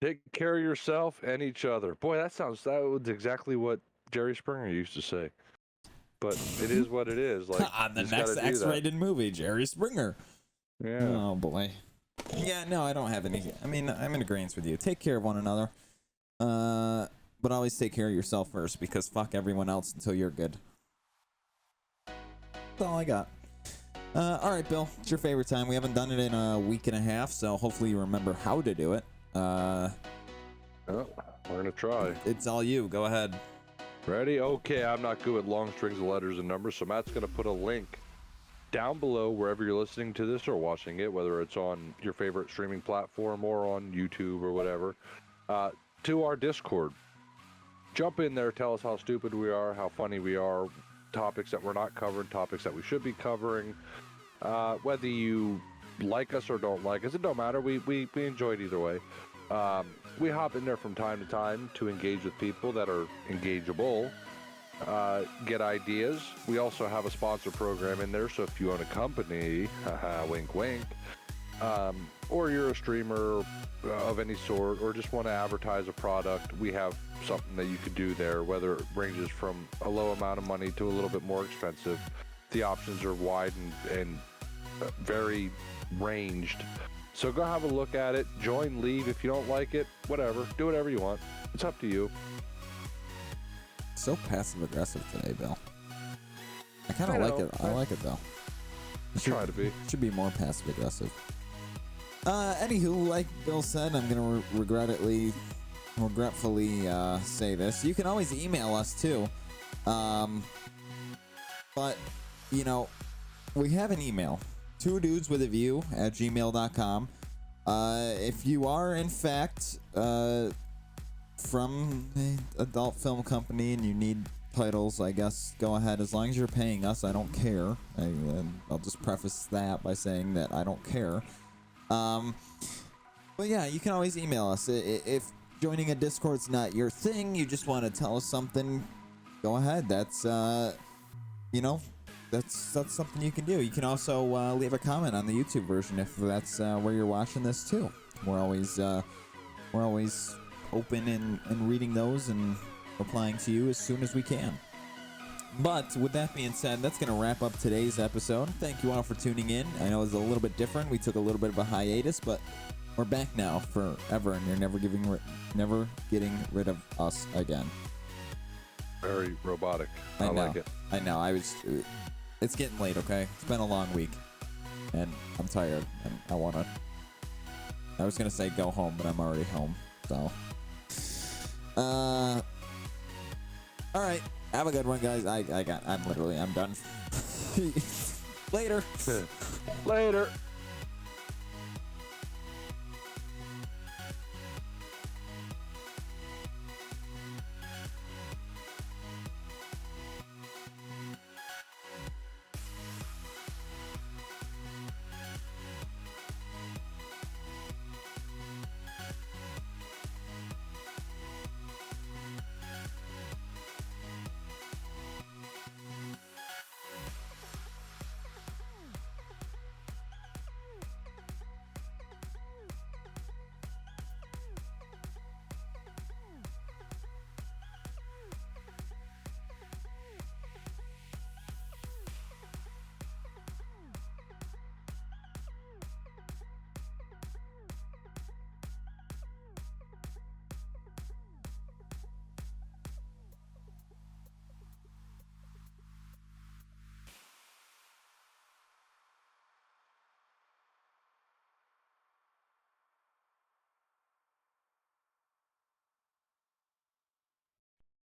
Take care of yourself and each other. Boy, that was exactly what Jerry Springer used to say. But it is what it is. Like on the next X-rated movie, Jerry Springer. Yeah. Oh boy. Yeah, no, I don't have any. I mean, I'm in agreement with you. Take care of one another. But always take care of yourself first, because fuck everyone else until you're good. That's all I got. All right, Bill, it's your favorite time. We haven't done it in a week and a half, so hopefully you remember how to do it. Oh, we're gonna try. It's all you. Go ahead. Ready? Okay, I'm not good with long strings of letters and numbers, so Matt's gonna put a link down below wherever you're listening to this or watching it, whether it's on your favorite streaming platform or on YouTube or whatever, to our Discord. Jump in there, tell us how stupid we are, how funny we are, topics that we're not covering, topics that we should be covering. Whether you like us or don't like us, it don't matter. We enjoy it either way. We hop in there from time to time to engage with people that are engageable, get ideas. We also have a sponsor program in there, so if you own a company, wink wink, or you're a streamer of any sort, or just want to advertise a product, we have something that you could do there, whether it ranges from a low amount of money to a little bit more expensive. The options are wide and very ranged. So go have a look at it, join, leave. If you don't like it, whatever, do whatever you want. It's up to you. So passive aggressive today, Bill. I kind of like it. I like it though. Try to be. Should be more passive aggressive. Anywho, like Bill said, I'm gonna regretfully say this. You can always email us too, but you know, we have an email, 2dudeswithaview@gmail.com. If you are in fact from an adult film company and you need titles, I guess go ahead. As long as you're paying us, I don't care. I'll just preface that by saying that I don't care. But yeah, you can always email us. If joining a Discord's not your thing, you just want to tell us something, go ahead. That's that's something you can do. You can also leave a comment on the YouTube version if that's where you're watching this too. We're always open and reading those and replying to you as soon as we can. But with that being said, that's going to wrap up today's episode. Thank you all for tuning in. I know it was a little bit different. We took a little bit of a hiatus, but we're back now forever, and you're never getting rid of us again. Very robotic. I know. Like it. I know. It's getting late, okay? It's been a long week, and I'm tired, and I was going to say go home, but I'm already home, so. All right. Have a good one, guys. I'm done. Later. Later.